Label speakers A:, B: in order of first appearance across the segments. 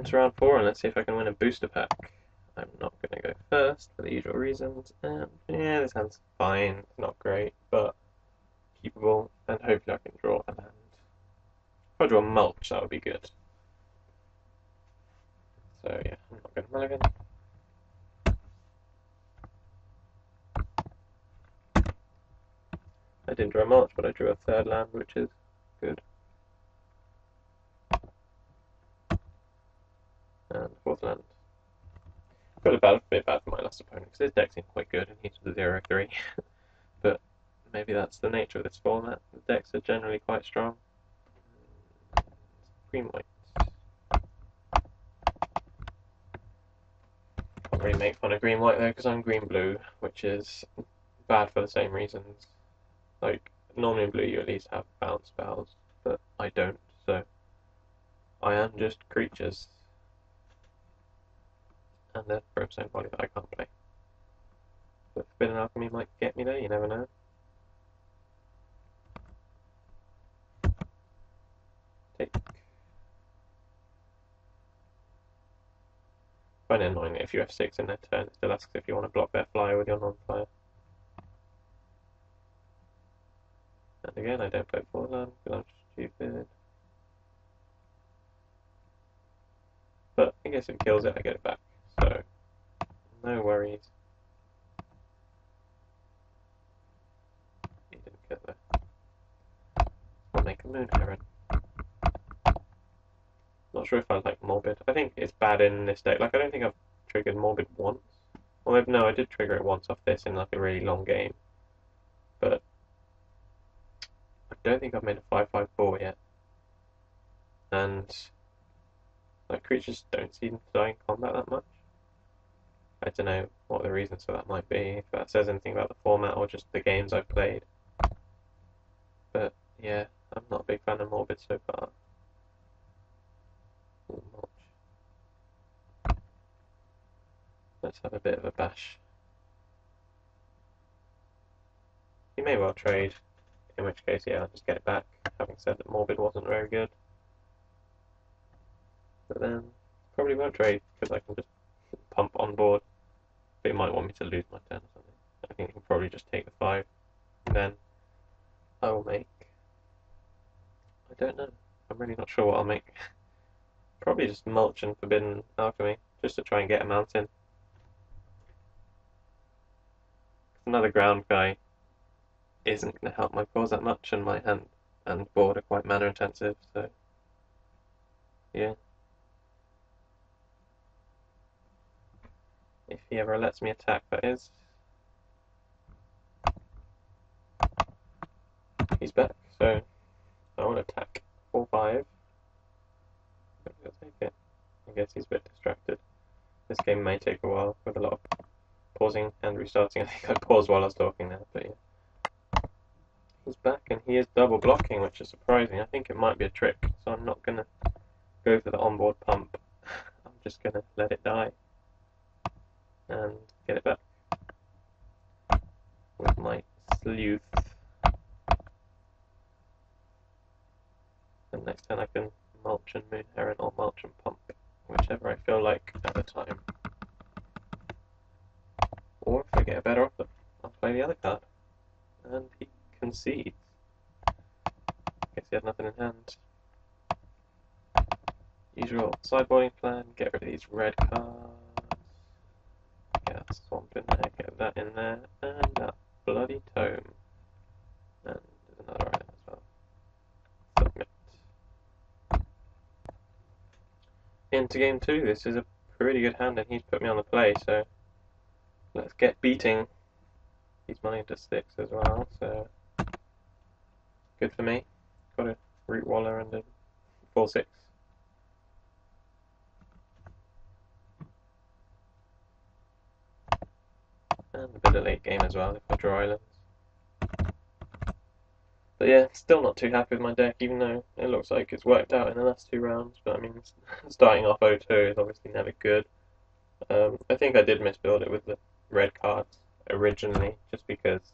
A: on to round 4 and let's see if I can win a booster pack. I'm not going to go first for the usual reasons, and yeah, this hand's fine, it's not great, but keepable, and hopefully I can draw a land. If I draw mulch, that would be good. So yeah, I'm not going to mulligan. I didn't draw mulch, but I drew a third land, which is good. And fourth land. Got a bit bad for my last opponent because his deck seemed quite good and he's the 0-3. But maybe that's the nature of this format. The decks are generally quite strong. Green white. Can't really make fun of green white though because I'm green blue, which is bad for the same reasons. Like, normally in blue you at least have bounce spells, but I don't, so I am just creatures. And a Brimstone Body that I can't play. But Forbidden Alchemy might get me there, you never know. Take. Find it annoying if you have 6 in their turn, it still asks if you want to block their flyer with your non-flyer. And again, I don't play 4 land because I'm stupid. But I guess if it kills it, I get it back. So, no worries. He didn't kill that. I'll make a Moon Heron. Not sure if I like Morbid. I think it's bad in this deck. Like, I don't think I've triggered Morbid once. Well, no, I did trigger it once off this in like a really long game. But I don't think I've made a 5/5/4 yet. And like, creatures don't seem to die in combat that much. I don't know what the reasons for that might be, if that says anything about the format or just the games I've played. But yeah, I'm not a big fan of Morbid so far. Ooh, mulch. Let's have a bit of a bash. You may well trade, in which case, yeah, I'll just get it back, having said that Morbid wasn't very good. But then, probably won't trade, because I can just pump on board. But it might want me to lose my turn or something. I think I can probably just take the 5, and then I will make... I don't know. I'm really not sure what I'll make. Probably just mulch and Forbidden Alchemy, just to try and get a mountain. Another ground guy isn't going to help my cause that much, and my hand and board are quite mana intensive, so yeah. If he ever lets me attack, that is. He's back, so I want to attack 4/5. I'll take it. I guess he's a bit distracted. This game may take a while with a lot of pausing and restarting. I think I paused while I was talking there, but yeah. He's back and he is double blocking, which is surprising. I think it might be a trick, so I'm not going to go for the onboard pump. I'm just going to let it die and get it back with my sleuth. And next turn I can mulch and Moon Heron or mulch and pump, whichever I feel like at the time. Or if I get a better offer, I'll play the other card. And he concedes. Guess he had nothing in hand. Usual sideboarding plan, get rid of these red cards. Get that swamp in there, get that in there, and that bloody tome. And there's another item as well. Submit. Into game 2, this is a pretty good hand and he's put me on the play, so let's get beating. He's money into 6 as well, so good for me. Got a Root Waller and a 4/6. And a bit of late game as well if I draw islands. But yeah, still not too happy with my deck, even though it looks like it's worked out in the last 2 rounds. But I mean, starting off 0-2 is obviously never good. I think I did misbuild it with the red cards originally, just because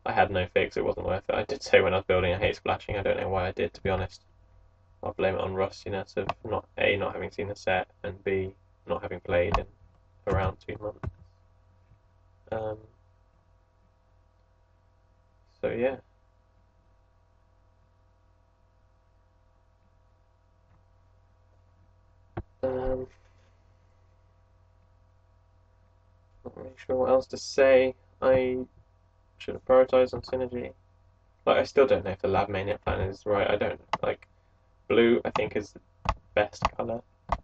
A: I had no fix, it wasn't worth it. I did say when I was building I hate splashing, I don't know why I did, to be honest. I'll blame it on rustiness of not having seen the set, and B, not having played in around 2 months. Um, so yeah. Um, Not really sure what else to say. I should have prioritized on synergy. Like, I still don't know if the Lab Maniac plan is right. I don't like blue. I think is the best color.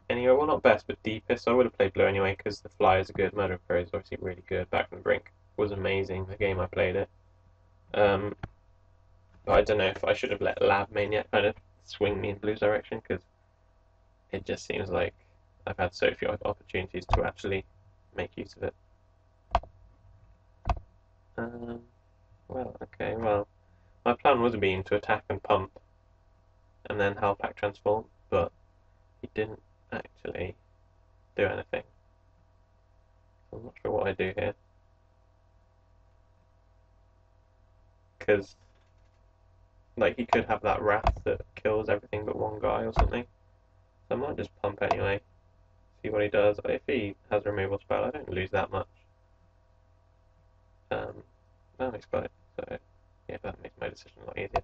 A: Anyway, well, not best, but deepest. So I would have played blue anyway because the flyers are good. Murder of Crows is obviously really good. Back from the Brink was amazing. The game I played it. Um, but I don't know if I should have let Lab Maniac kind of swing me in blue's direction because it just seems like I've had so few opportunities to actually make use of it. Um, well, okay, well, my plan would have been to attack and pump and then Hellpack transform, but he didn't actually do anything. So I'm not sure what I do here. Because, like, he could have that Wrath that kills everything but one guy or something. So I might just pump anyway, see what he does. If he has a removal spell, I don't lose that much. No, he's got it. So, yeah, that makes my decision a lot easier.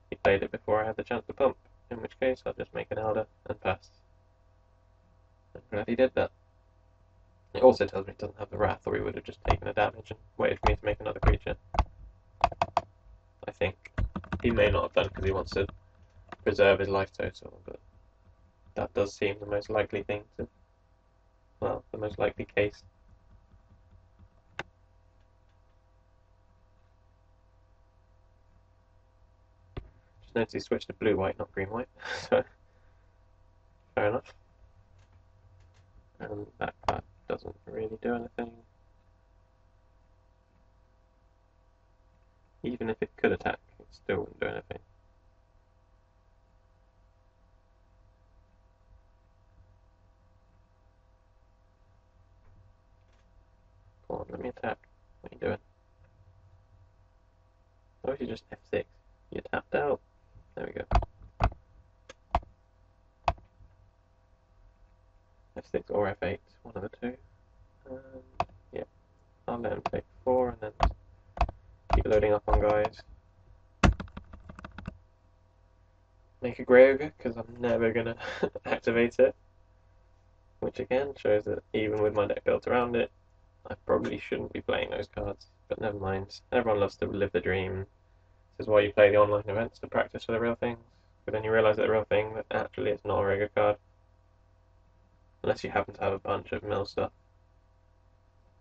A: He played it before I had the chance to pump, in which case I'll just make an Elder and pass. I'm glad he did that. It also tells me he doesn't have the Wrath, or he would have just taken the damage and waited for me to make another creature. I think he may not have done because he wants to preserve his life total, but that does seem the most likely thing to, well, the most likely case. Just notice he switched to blue-white, not green-white, so fair enough. And that card doesn't really do anything. Even if it could attack, it still wouldn't do anything. Come on, let me attack. What are you doing? Why don't you just F6? You tapped out. There we go. F6 or F8, one of the two. Yeah, I'll let him take 4 and then keep loading up on guys. Make a Grey Ogre, because I'm never going to activate it. Which again shows that even with my deck built around it, I probably shouldn't be playing those cards. But never mind. Everyone loves to live the dream. This is why you play the online events, to practice for the real things. But then you realise that the real thing, that actually it's not a very good card. Unless you happen to have a bunch of mill stuff.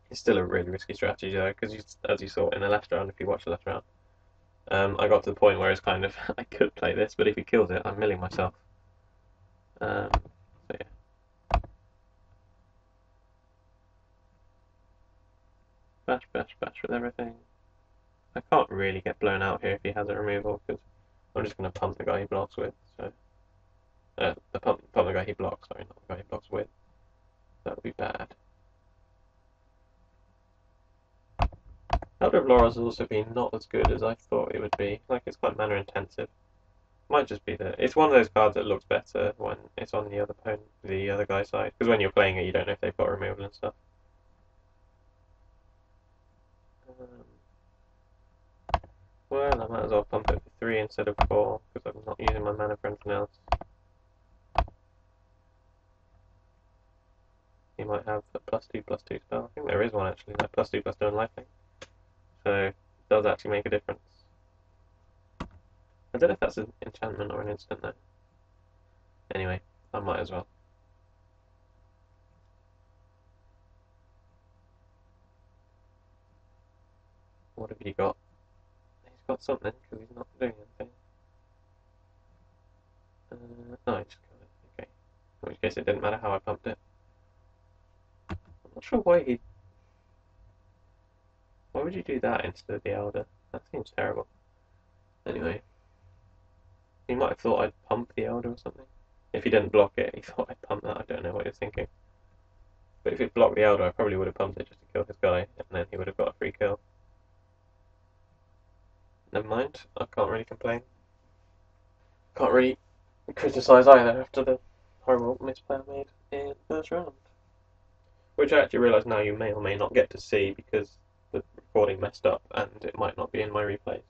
A: It's still a really risky strategy though, because as you saw in the last round, if you watch the last round, I got to the point where it's kind of, I could play this, but if he kills it, I'm milling myself. So yeah. Bash, bash, bash with everything. I can't really get blown out here if he has a removal, because I'm just going to pump the guy he blocks with. So, pump the guy he blocks, sorry, not the guy he blocks with. That would be bad. Elder of Laurels has also been not as good as I thought it would be. Like, it's quite mana intensive. Might just be that it's one of those cards that looks better when it's on the other guy's side. Because when you're playing it, you don't know if they've got removal and stuff. Well, I might as well pump it for 3 instead of 4, because I'm not using my mana for anything else. He might have a +2/+2 spell. I think there is one actually, like +2/+2 on life thing. So it does actually make a difference. I don't know if that's an enchantment or an instant though. Anyway, I might as well. What have you got? He's got something because he's not doing anything. No, he just killed it. Okay. In which case it didn't matter how I pumped it. I'm not sure why he. Why would you do that instead of the Elder? That seems terrible. Anyway, he might have thought I'd pump the Elder or something. If he didn't block it, he thought I'd pump that. I don't know what he was thinking. But if it blocked the Elder, I probably would have pumped it just to kill this guy, and then he would have got a free kill. Never mind, I can't really complain. Can't really criticise either after the horrible misplay I made in the first round. Which I actually realise now you may or may not get to see because the recording messed up and it might not be in my replays.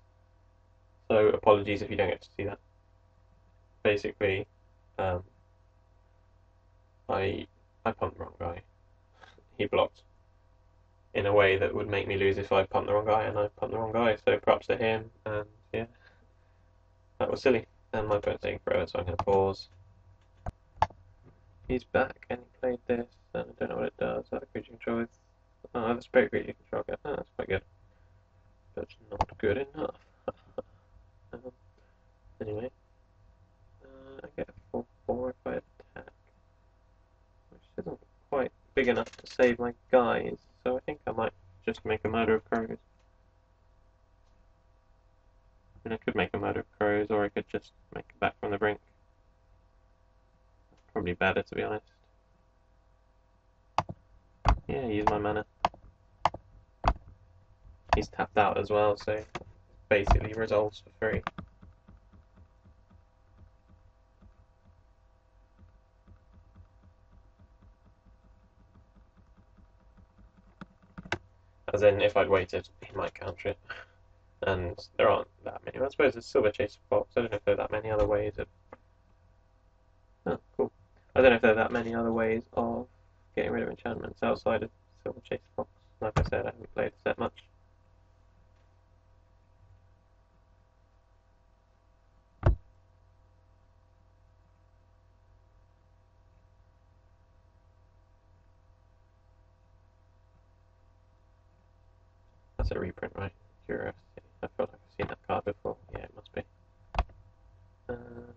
A: So apologies if you don't get to see that. Basically, um, I pumped the wrong guy. He blocked in a way that would make me lose if I pumped the wrong guy, and I pumped the wrong guy. So props to him, and yeah, that was silly. And my opponent's taking forever, so I'm going to pause. He's back, and he played this, and I don't know what it does. Other creature control. Oh, that's very creature control. Oh, that's quite good, but not good enough. Anyway, I get a 4/4 if I attack, which isn't quite big enough to save my guys, so I think I might just make a murder of crows. I mean, I could make a murder of crows, or I could just make it back from the brink. Probably better, to be honest. Yeah, use my mana. He's tapped out as well, so basically resolves for free. As in, if I'd waited, he might counter it. And there aren't that many. I suppose there's Silver Chaser Fox. I don't know if there are that many other ways of... Oh, cool. I don't know if there are that many other ways of getting rid of enchantments outside of Silver Chaser Fox. Like I said, I haven't played the set much. That's a reprint, right? Curiosity. I feel like I've seen that card before. Yeah, it must be. Um,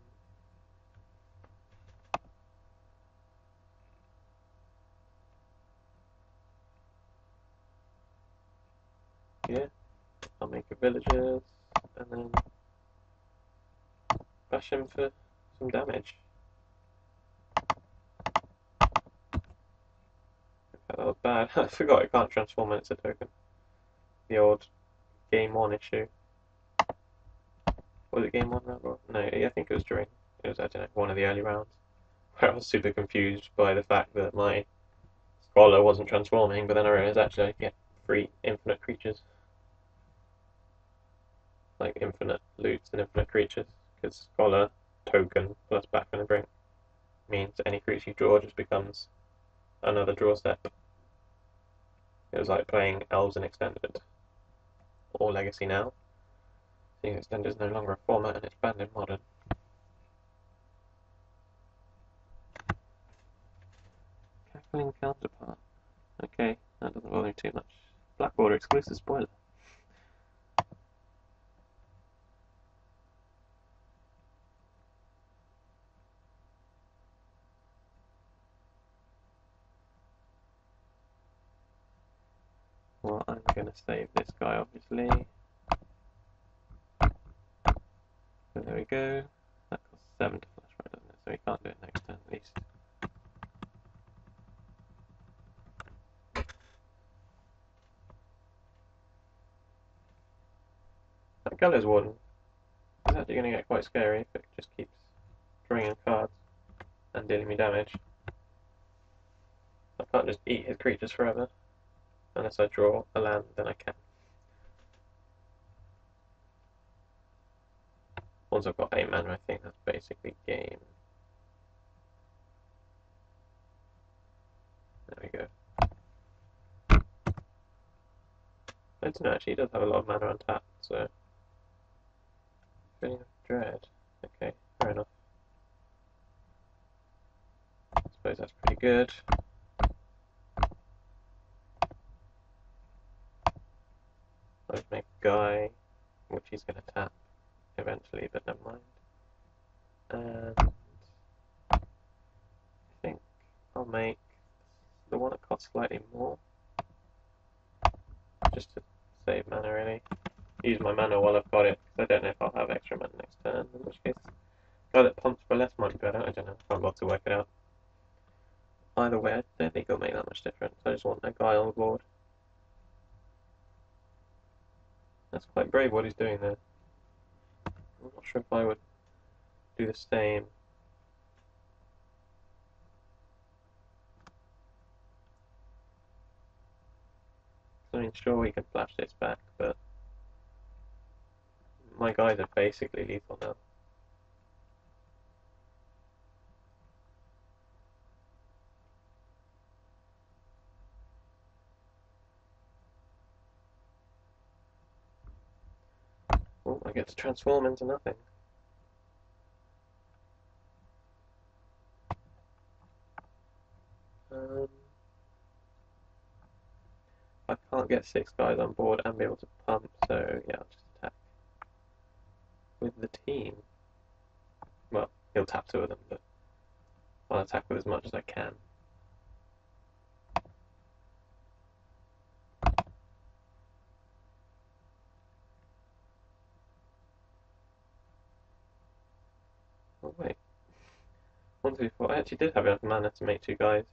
A: yeah, I'll make a villagers, and then bash him for some damage. That was bad. I forgot it can't transform when it's a token. The old game 1 issue. Was it game 1 round? No, I think it was during, I don't know, one of the early rounds. Where I was super confused by the fact that my Scholar wasn't transforming, but then I realized actually I get free infinite creatures. Like infinite loots and infinite creatures. Because Scholar token plus back from the brink means any creature you draw just becomes another draw step. It was like playing Elves and Extended, or Legacy now. Seeing Extended is no longer a format and it's banned in Modern. Cackling Counterpart. Okay, that doesn't bother me too much. Black Border exclusive spoiler. Well, I'm gonna save this guy obviously. So there we go. That costs 7 to flash, right, doesn't it? So we can't do it next turn at least. That Gallows Warden is actually going to get quite scary if it just keeps drawing in cards and dealing me damage. I can't just eat his creatures forever. Unless I draw a land, then I can. Once I've got 8 mana, I think that's basically game. There we go. I don't know, actually, he does have a lot of mana untapped, so... Feeling of Dread. Okay, fair enough. I suppose that's pretty good. I'd make Guy, which he's going to tap eventually, but never mind. And I think I'll make the one that costs slightly more, just to save mana really. Use my mana while I've got it, because I don't know if I'll have extra mana next turn, in which case the guy that pumps for less might be better, I don't know, I can't bother to work it out. Either way, I don't think it'll make that much difference, I just want a guy on the board. That's quite brave what he's doing there. I'm not sure if I would do the same. mean, sure, we can flash this back, but my guys are basically lethal now. Oh, I get to transform into nothing. I can't get 6 guys on board and be able to pump, so yeah, I'll just attack with the team. Well, he'll tap 2 of them, but I'll attack with as much as I can. Oh wait. 1, 2, 4. I actually did have enough mana to make 2 guys.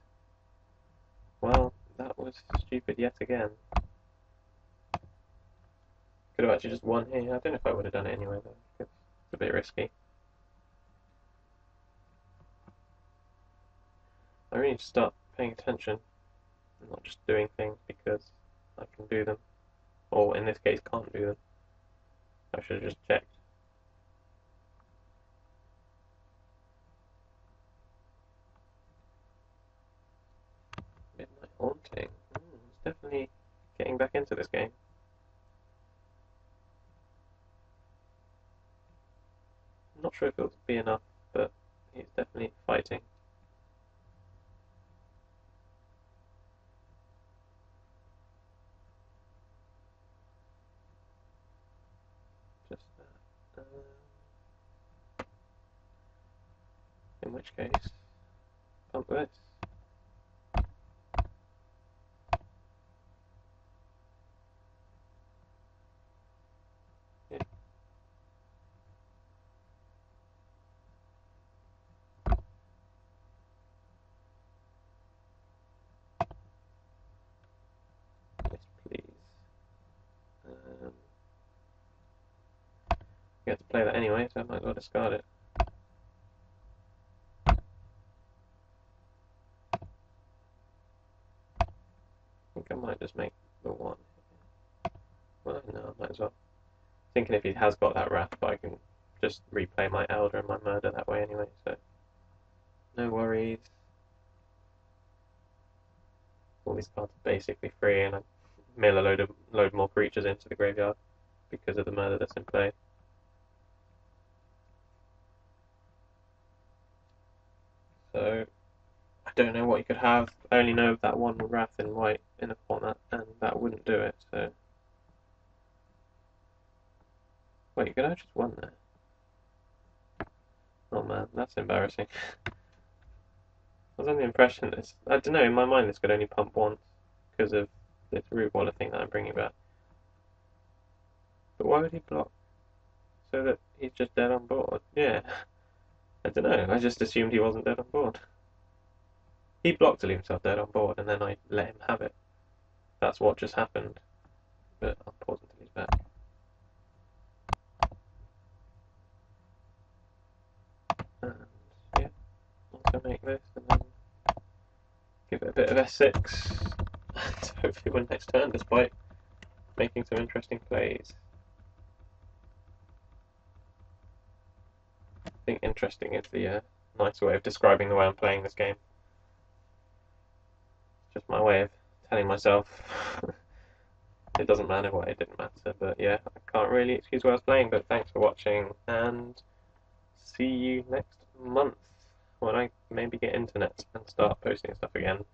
A: Well, that was stupid yet again. Could have actually just won here. I don't know if I would have done it anyway though. It's a bit risky. I really need to start paying attention and not just doing things because I can do them. Or in this case, can't do them. I should have just checked. Midnight Haunting. It's definitely getting back into this game. I'm not sure if it'll be enough, but he's definitely fighting. Just that. In which case, pump this. Yeah. Yes, please. You have to play that anyway, so I might as well discard it. I think I might just make the 1. Well, no, I might as well. Thinking if he has got that Wrath, but I can just replay my Elder and my Murder that way anyway, so no worries. All these cards are basically free, and I mill a load more creatures into the graveyard because of the Murder that's in play. So I don't know what you could have. I only know that one Wrath in white in a format, and that wouldn't do it, so... Wait, could I just won there? Oh man, that's embarrassing. I was under the impression this... I don't know, in my mind this could only pump once because of this root waller thing that I'm bringing back. But why would he block? So that he's just dead on board? Yeah. I don't know, I just assumed he wasn't dead on board. He blocked to leave himself dead on board, and then I let him have it. That's what just happened. But I'll pause until he's back. And yeah, also make this, and then give it a bit of S6, and hopefully win next turn, despite making some interesting plays. I think interesting is the nice way of describing the way I'm playing this game. Just my way of telling myself it doesn't matter what, it didn't matter. But yeah, I can't really excuse what I was playing, but thanks for watching, and see you next month when I maybe get internet and start posting stuff again.